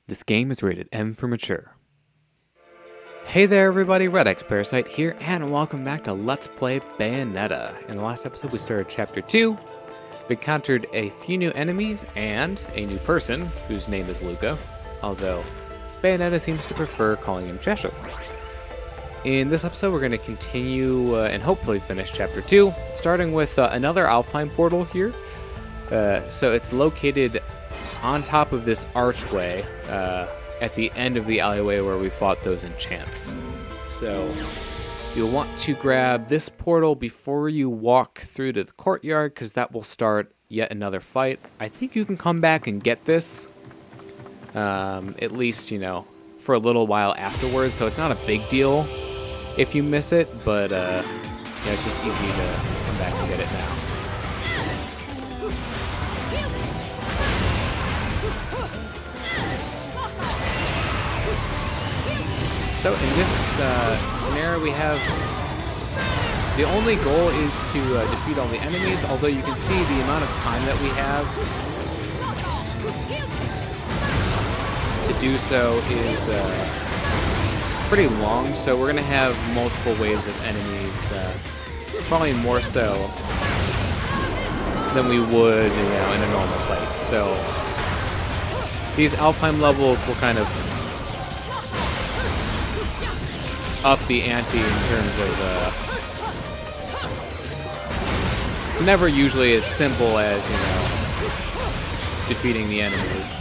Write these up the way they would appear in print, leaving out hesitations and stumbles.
This game is rated M for mature. Hey there everybody, redxparasite here, and welcome back to Let's Play Bayonetta. In the last episode we started Chapter 2. We encountered a few new enemies and a new person, whose name is Luca, although Bayonetta seems to prefer calling him Cheshire. In this episode we're going to continue and hopefully finish Chapter 2, starting with another Alfheim portal here. So it's located on top of this archway at the end of the alleyway where we fought those enchants. So you'll want to grab this portal before you walk through to the courtyard, because that will start yet another fight. I think you can come back and get this, at least, you know, for a little while afterwards, so it's not a big deal if you miss it, but yeah, it's just easy to come back and get it now. So in this scenario we have, the only goal is to defeat all the enemies, although you can see the amount of time that we have to do so is pretty long, so we're going to have multiple waves of enemies, probably more so than we would, you know, in a normal fight. So these Alfheim levels will kind of up the ante in terms of it's never usually as simple as, you know, defeating the enemies.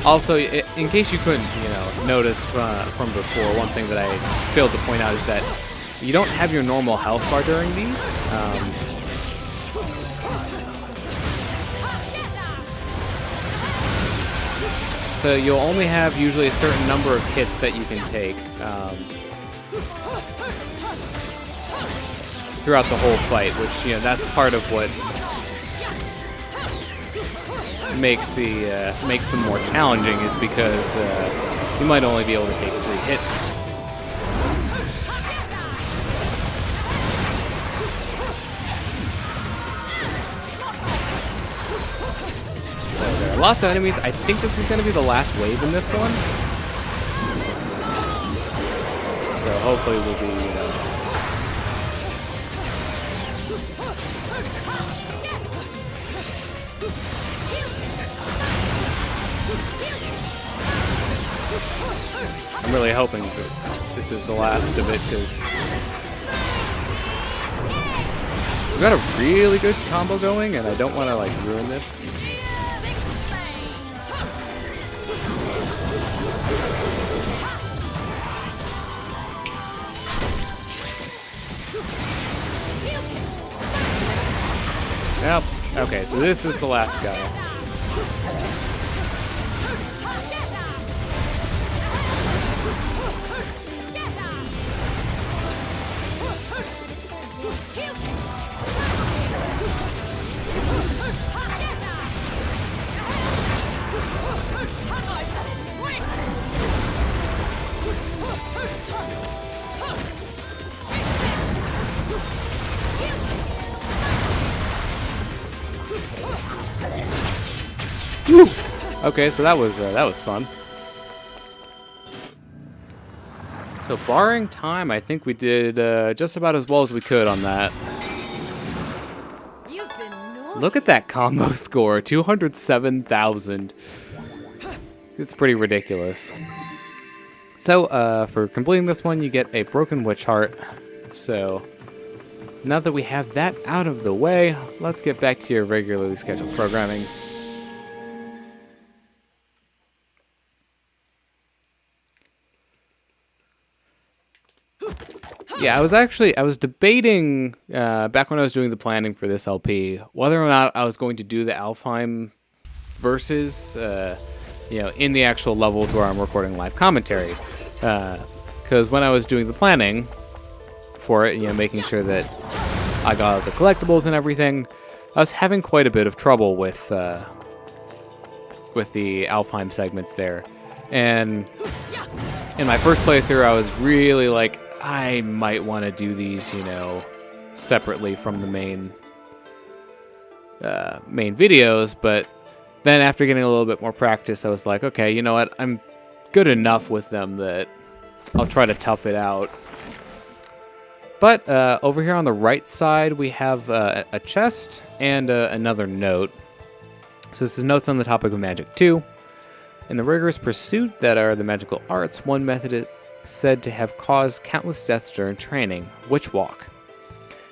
Also, in case you couldn't, you know, notice from before, one thing that I failed to point out is that you don't have your normal health bar during these. So you'll only have usually a certain number of hits that you can take throughout the whole fight, which, you know, that's part of what makes them more challenging, is because you might only be able to take 3 hits. So there are lots of enemies. I think this is going to be the last wave in this one. So hopefully we'll be, you know, I'm really hoping that this is the last of it, because we've got a really good combo going, and I don't want to, like, ruin this. Yep. Okay, so this is the last guy. Woo! Okay, so that was fun. So barring time, I think we did just about as well as we could on that. Look at that combo score, 207,000. It's pretty ridiculous. So for completing this one, you get a broken witch heart. So now that we have that out of the way, let's get back to your regularly scheduled programming. Yeah, I was debating back when I was doing the planning for this LP whether or not I was going to do the Alfheim versus, you know, in the actual levels where I'm recording live commentary, because when I was doing the planning for it, you know, making sure that I got all the collectibles and everything, I was having quite a bit of trouble with with the Alfheim segments there. And in my first playthrough, I was really like, I might want to do these, you know, separately from the main videos. But then after getting a little bit more practice, I was like, okay, you know what? I'm good enough with them that I'll try to tough it out. But over here on the right side, we have a chest and another note. So this is notes on the topic of magic 2. In the rigorous pursuit that are the magical arts, one method is said to have caused countless deaths during training, witch walk.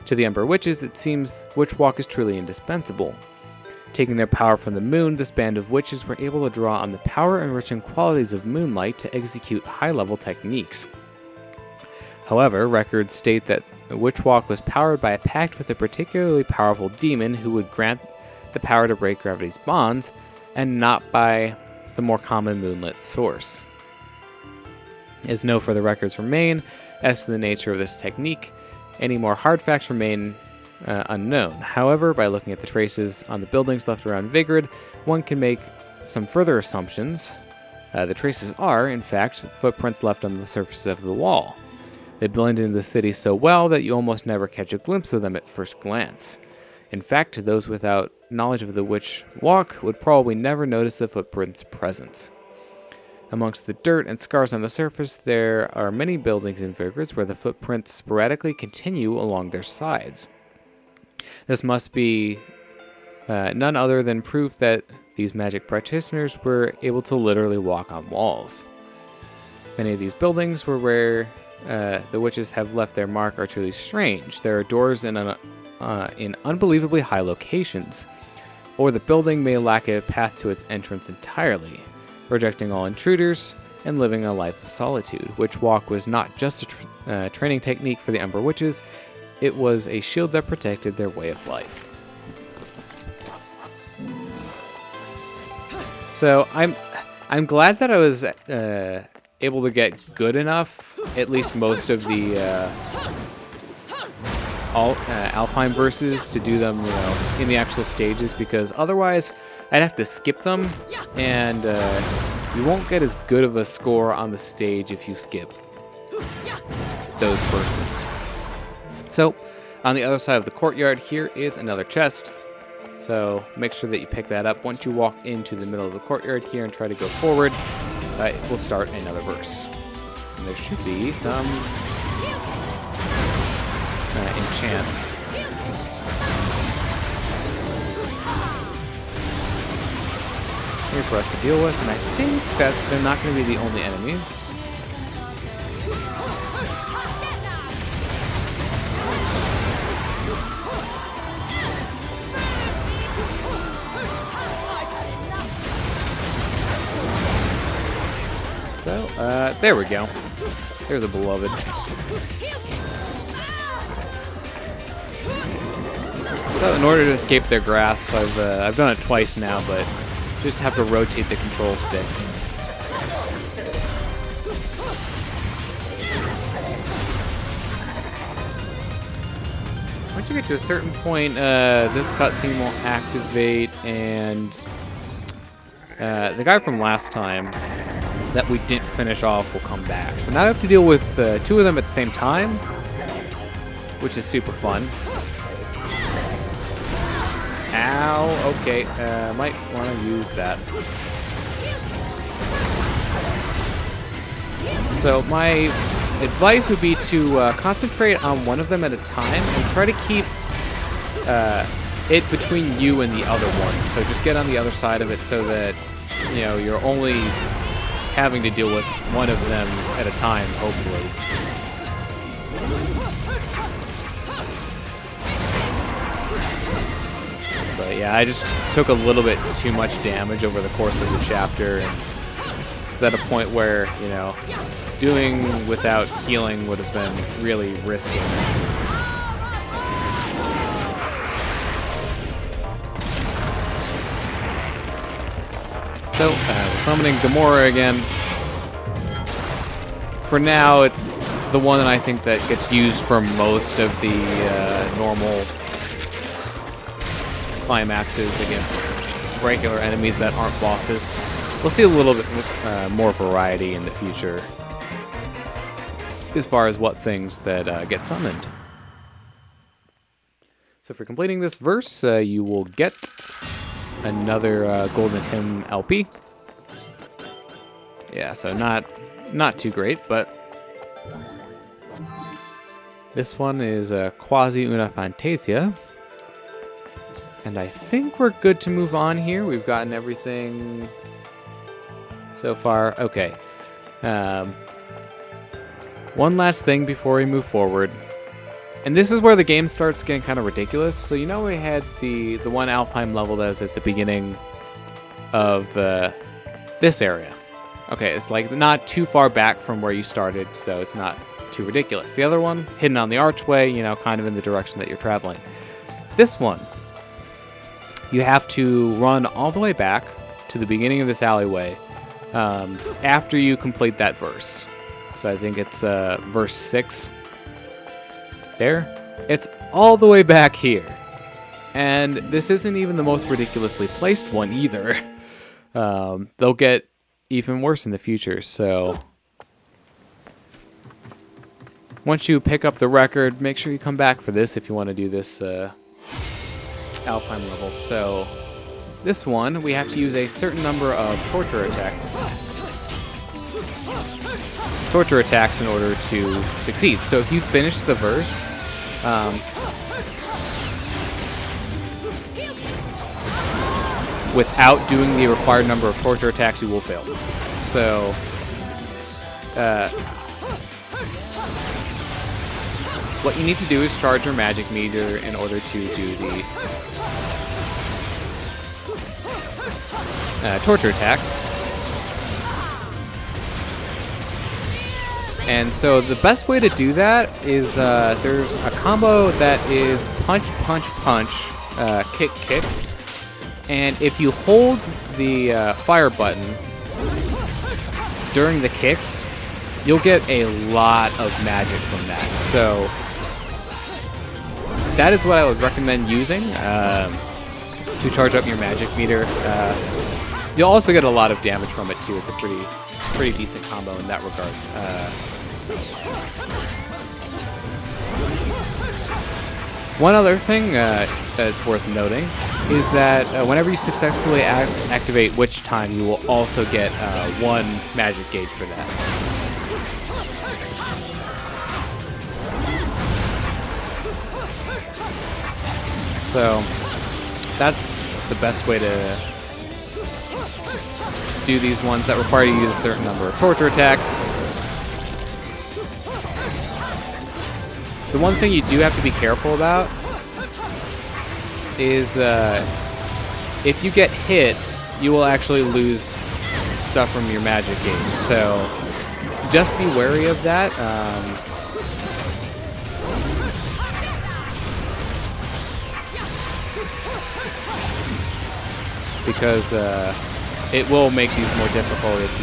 To the Ember Witches, it seems witch walk is truly indispensable. Taking their power from the moon, this band of witches were able to draw on the power-enriching qualities of moonlight to execute high-level techniques. However, records state that the witch walk was powered by a pact with a particularly powerful demon who would grant the power to break gravity's bonds, and not by the more common moonlit source. As no further records remain as to the nature of this technique, any more hard facts remain unknown. However, by looking at the traces on the buildings left around Vigrid, one can make some further assumptions. The traces are, in fact, footprints left on the surface of the wall. They blend into the city so well that you almost never catch a glimpse of them at first glance. In fact, those without knowledge of the witch walk would probably never notice the footprint's presence. Amongst the dirt and scars on the surface, there are many buildings in Vigrid where the footprints sporadically continue along their sides. This must be none other than proof that these magic practitioners were able to literally walk on walls. Many of these buildings were where the witches have left their mark are truly strange. There are doors in unbelievably high locations, or the building may lack a path to its entrance entirely, rejecting all intruders and living a life of solitude. Witch walk was not just a training technique for the Ember Witches, it was a shield that protected their way of life. So I'm glad that I was able to get good enough, at least most of the Alfheim verses, to do them, you know, in the actual stages, because otherwise I'd have to skip them, and you won't get as good of a score on the stage if you skip those verses. So on the other side of the courtyard, here is another chest. So make sure that you pick that up. Once you walk into the middle of the courtyard here and try to go forward, it will start another verse. And there should be some enchants. Here for us to deal with, and I think that they're not going to be the only enemies. So, there we go. There's a beloved. So, in order to escape their grasp, I've done it twice now, but just have to rotate the control stick. Once you get to a certain point, this cutscene will activate, and the guy from last time that we didn't finish off will come back. So now I have to deal with two of them at the same time, which is super fun. Ow, okay, might want to use that. So my advice would be to concentrate on one of them at a time and try to keep it between you and the other one. So just get on the other side of it so that, you know, you're only having to deal with one of them at a time, hopefully. But yeah, I just took a little bit too much damage over the course of the chapter, and it's at a point where, you know, doing without healing would have been really risky. So, summoning Gamora again. For now, it's the one that I think that gets used for most of the normal climaxes against regular enemies that aren't bosses. We'll see a little bit more variety in the future as far as what things that get summoned. So for completing this verse, you will get another Golden Hymn LP. Yeah, so not too great, but this one is Quasi una Fantasia. And I think we're good to move on here. We've gotten everything so far. Okay. One last thing before we move forward. And this is where the game starts getting kind of ridiculous. So you know we had the one Alfheim level that was at the beginning of this area. Okay, it's like not too far back from where you started, so it's not too ridiculous. The other one, hidden on the archway, you know, kind of in the direction that you're traveling. This one, you have to run all the way back to the beginning of this alleyway after you complete that verse. So I think it's verse 6. There. It's all the way back here. And this isn't even the most ridiculously placed one either. They'll get even worse in the future, so once you pick up the record, make sure you come back for this if you want to do this Alfheim level. So this one, we have to use a certain number of torture attacks in order to succeed. So if you finish the verse, without doing the required number of torture attacks, you will fail. So, what you need to do is charge your magic meter in order to do the torture attacks. And so the best way to do that is there's a combo that is punch, punch, punch, kick, kick. And if you hold the fire button during the kicks, you'll get a lot of magic from that. So that is what I would recommend using to charge up your magic meter. You'll also get a lot of damage from it too. It's a pretty decent combo in that regard. One other thing that's worth noting is that whenever you successfully activate Witch Time, you will also get 1 magic gauge for that. So that's the best way to do these ones that require you to use a certain number of torture attacks. The one thing you do have to be careful about is if you get hit, you will actually lose stuff from your magic gauge. So just be wary of that. Because it will make these more difficult if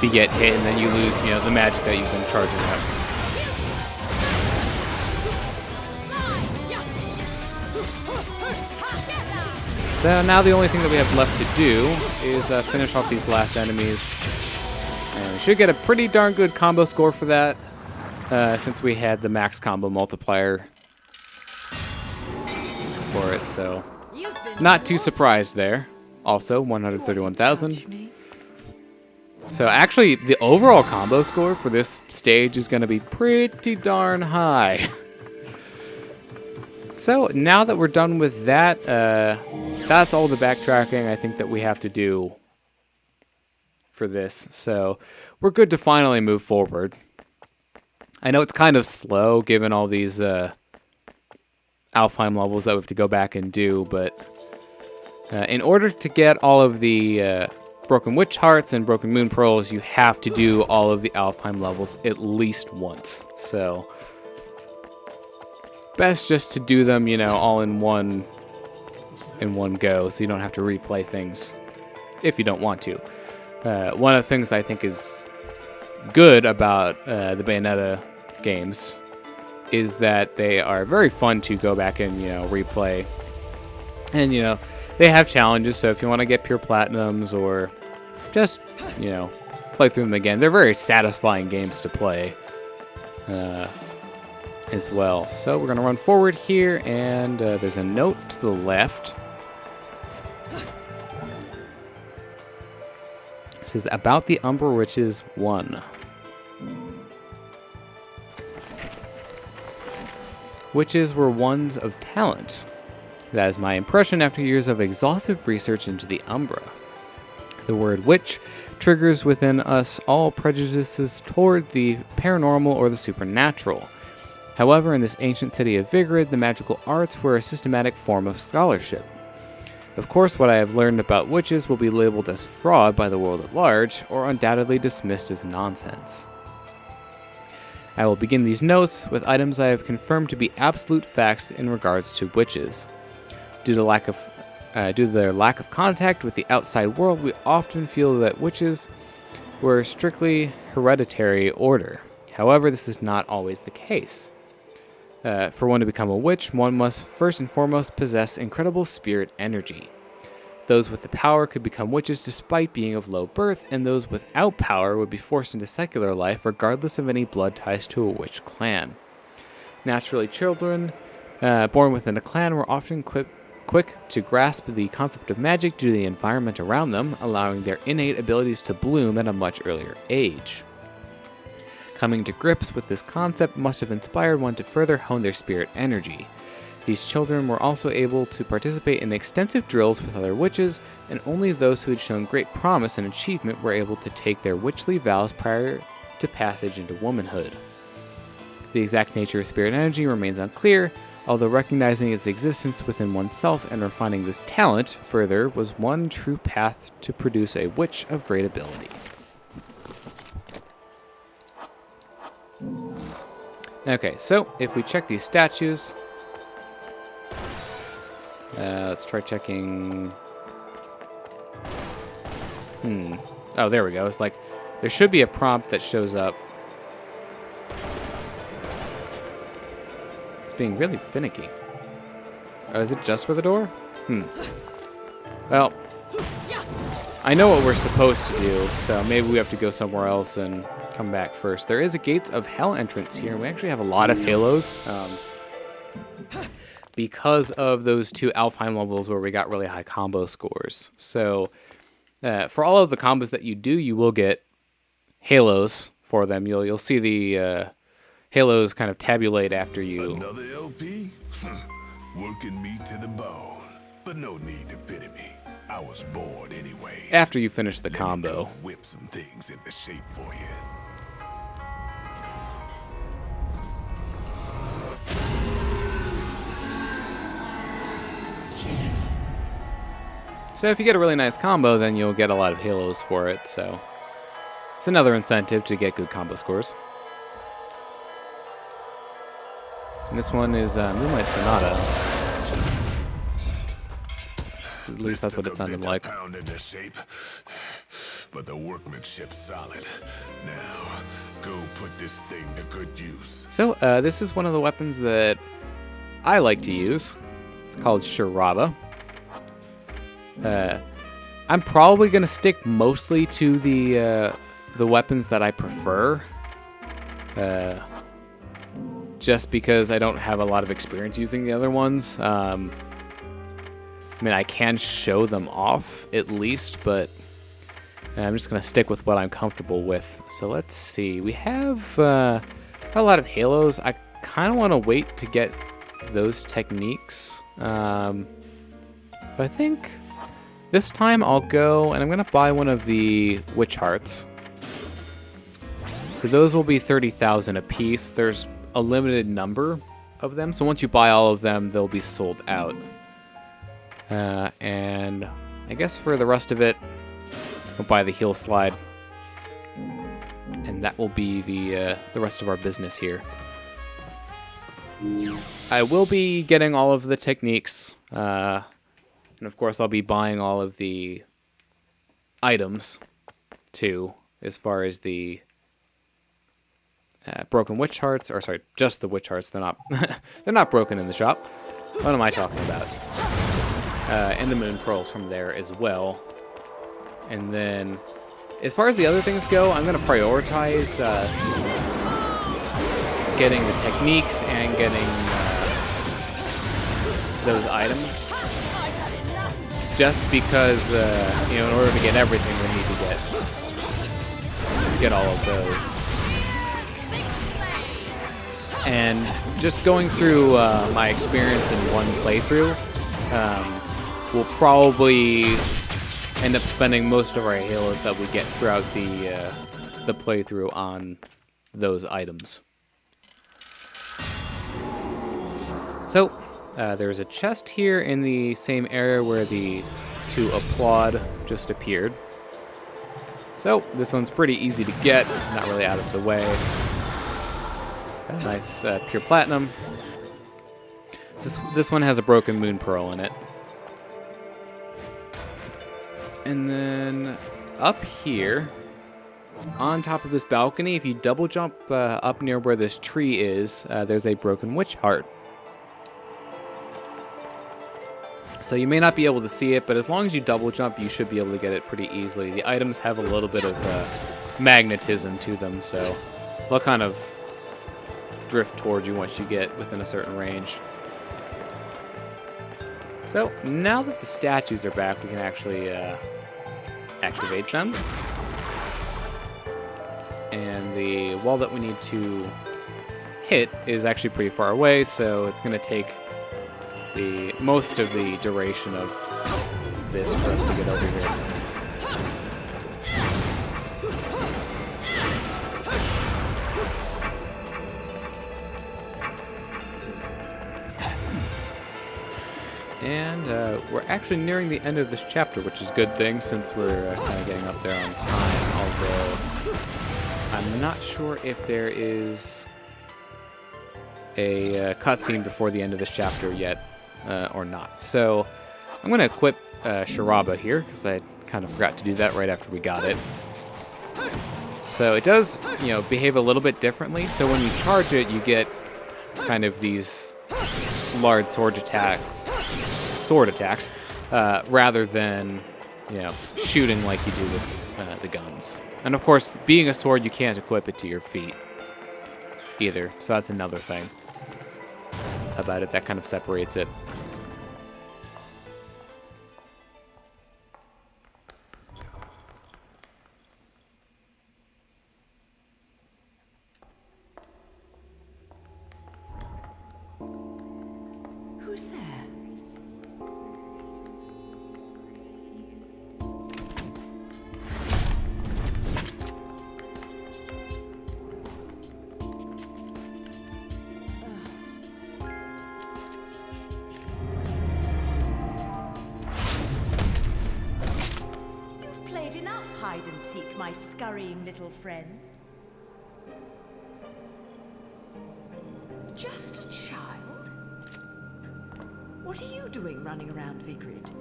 you get hit and then you lose, you know, the magic that you've been charging up. So now the only thing that we have left to do is finish off these last enemies. And we should get a pretty darn good combo score for that, since we had the max combo multiplier for it, so not too surprised there. Also, 131,000. So actually, the overall combo score for this stage is going to be pretty darn high. So now that we're done with that, that's all the backtracking I think that we have to do for this. So we're good to finally move forward. I know it's kind of slow given all these Alfheim levels that we have to go back and do, but in order to get all of the Broken Witch Hearts and Broken Moon Pearls, you have to do all of the Alfheim levels at least once. So best just to do them, you know, all in one go, so you don't have to replay things if you don't want to. One of the things I think is good about the Bayonetta games is that they are very fun to go back and, you know, replay And, you know, they have challenges, so if you want to get pure platinums or just, you know, play through them again, they're very satisfying games to play as well. So we're going to run forward here, and there's a note to the left. It says, about the Umbra Witches 1. Witches were ones of talent. That is my impression after years of exhaustive research into the Umbra. The word witch triggers within us all prejudices toward the paranormal or the supernatural. However, in this ancient city of Vigrid, the magical arts were a systematic form of scholarship. Of course, what I have learned about witches will be labeled as fraud by the world at large, or undoubtedly dismissed as nonsense. I will begin these notes with items I have confirmed to be absolute facts in regards to witches. Due to their lack of contact with the outside world, we often feel that witches were a strictly hereditary order. However, this is not always the case. For one to become a witch, one must first and foremost possess incredible spirit energy. Those with the power could become witches despite being of low birth, and those without power would be forced into secular life regardless of any blood ties to a witch clan. Naturally, children born within a clan were often quick to grasp the concept of magic due to the environment around them, allowing their innate abilities to bloom at a much earlier age. Coming to grips with this concept must have inspired one to further hone their spirit energy. These children were also able to participate in extensive drills with other witches, and only those who had shown great promise and achievement were able to take their witchly vows prior to passage into womanhood. The exact nature of spirit energy remains unclear, although recognizing its existence within oneself and refining this talent further was one true path to produce a witch of great ability. Okay, so if we check these statues, let's try checking. Oh, there we go. It's like there should be a prompt that shows up. It's being really finicky. Oh, is it just for the door? Well, I know what we're supposed to do, so maybe we have to go somewhere else and come back first. There is a Gates of Hell entrance here, and we actually have a lot of halos. Because of those two Alfheim levels where we got really high combo scores. So for all of the combos that you do, you will get halos for them. You'll see the halos kind of tabulate after you. Another LP? Working me to the bone. But no need to pity me. I was bored anyway. After you finish the combo. Whip some things into shape for you. So if you get a really nice combo, then you'll get a lot of halos for it. So it's another incentive to get good combo scores. And this one is Moonlight Sonata. At least that's what it sounded like. Shape, but the workmanship's solid. Now, go put this thing to good use. So this is one of the weapons that I like to use. It's called Sharaba. I'm probably going to stick mostly to the weapons that I prefer. Just because I don't have a lot of experience using the other ones. I mean, I can show them off at least, but I'm just going to stick with what I'm comfortable with. So let's see. We have a lot of halos. I kind of want to wait to get those techniques. So I think this time I'll go and I'm going to buy one of the Witch Hearts. So those will be 30,000 a piece. There's a limited number of them, so once you buy all of them, they'll be sold out. And I guess for the rest of it, we'll buy the Heal Slide, and that will be the rest of our business here. I will be getting all of the techniques, and of course I'll be buying all of the items too, as far as the broken witch hearts, or sorry, just the witch hearts. They're not they're not broken in the shop. What am I talking about? and the moon pearls from there as well. And then, as far as the other things go, I'm going to prioritize getting the techniques and getting those items. Just because, you know, in order to get everything, we need to get all of those. And just going through my experience in one playthrough, we'll probably end up spending most of our halos that we get throughout the playthrough on those items. So, there's a chest here in the same area where the two applaud just appeared. So, this one's pretty easy to get, not really out of the way. Got a nice pure platinum. This one has a broken moon pearl in it. And then up here, on top of this balcony, if you double jump up near where this tree is, there's a broken witch heart. So you may not be able to see it, but as long as you double jump, you should be able to get it pretty easily. The items have a little bit of magnetism to them, so they'll kind of drift towards you once you get within a certain range. So now that the statues are back, we can actually activate them. And the wall that we need to hit is actually pretty far away, so it's going to take the most of the duration of this for us to get over here. And we're actually nearing the end of this chapter, which is a good thing since we're kind of getting up there on time, although I'm not sure if there is a cutscene before the end of this chapter yet. Or not. So I'm going to equip Sharaba here because I kind of forgot to do that right after we got it. So it does, you know, behave a little bit differently. So when you charge it, you get kind of these large sword attacks, rather than, you know, shooting like you do with the guns. And of course, being a sword, you can't equip it to your feet either. So that's another thing about it that kind of separates it. Who's there? You've played enough hide and seek, my scurrying little friend. Just a child? What are you doing running around Vigrid?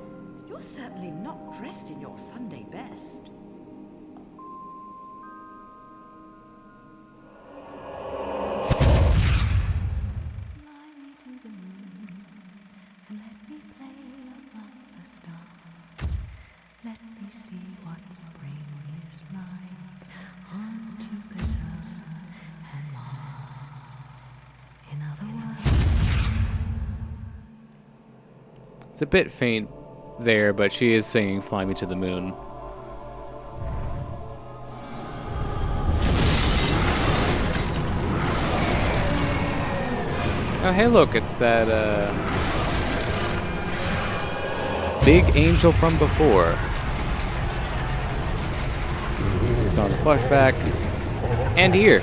You're certainly not dressed in your Sunday best. Fly me to the moon and let me play among the stars. Let me see what spring is like on Jupiter and Mars. In other words, It's a bit faint there, but she is singing Fly Me to the Moon. Oh, hey, look, it's that big angel from before. We saw the flashback. And here.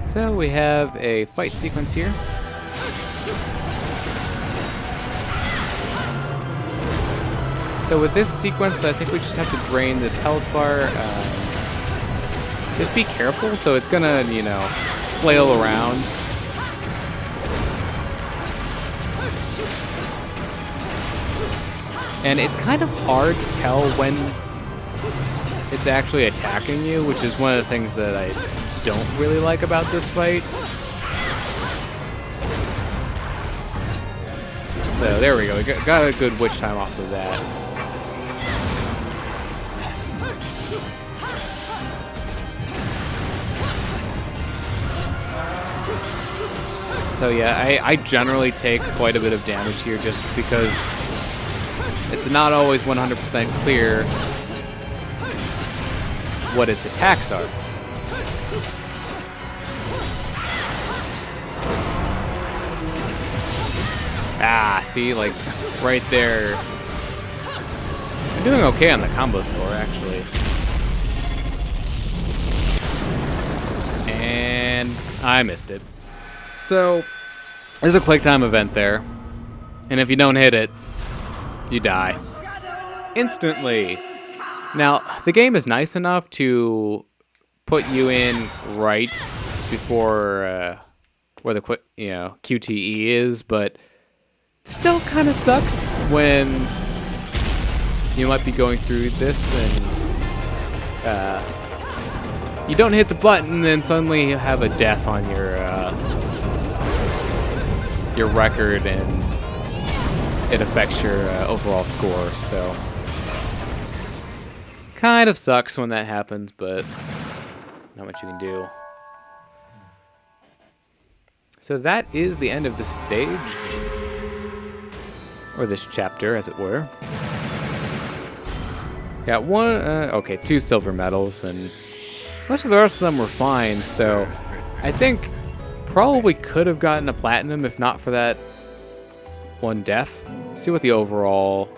So we have a fight sequence here. So with this sequence, I think we just have to drain this health bar. Just be careful, so it's gonna, you know, flail around. And it's kind of hard to tell when it's actually attacking you, which is one of the things that I don't really like about this fight. So there we go. We got a good witch time off of that. So yeah, I generally take quite a bit of damage here just because it's not always 100% clear what its attacks are. Ah, see, like, right there. I'm doing okay on the combo score, actually. And I missed it. So, there's a quick time event there. And if you don't hit it, you die. Instantly. Now, the game is nice enough to put you in right before where the QTE is, but still kind of sucks when you might be going through this and you don't hit the button and then suddenly you have a death on your record and it affects your overall score. So kind of sucks when that happens, but not much you can do. So that is the end of this stage. Or this chapter, as it were. Got two silver medals, and most of the rest of them were fine, so I think probably could have gotten a platinum if not for that one death. See what the overall...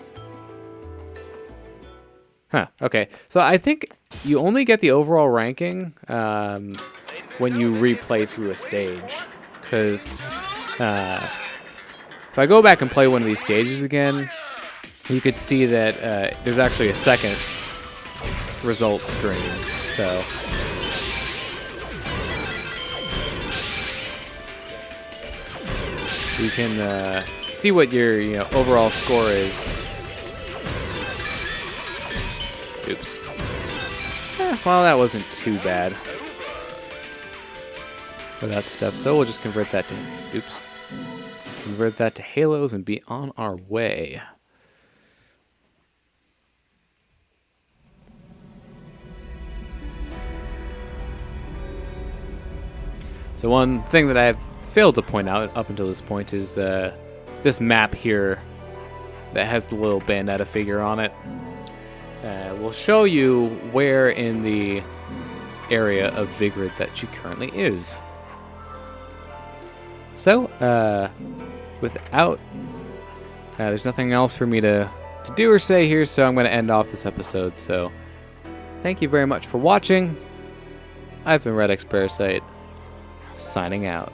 Okay. So I think you only get the overall ranking when you replay through a stage, because... if I go back and play one of these stages again, you could see that there's actually a second result screen. So you can see what your overall score is. Oops. Well, that wasn't too bad for that stuff. So we'll just convert that to halos and be on our way. So one thing that I've failed to point out up until this point is this map here that has the little Bayonetta figure on it. Will show you where in the area of Vigrid that she currently is. So, there's nothing else for me to do or say here, so I'm going to end off this episode. So, thank you very much for watching. I've been redxparasite, signing out.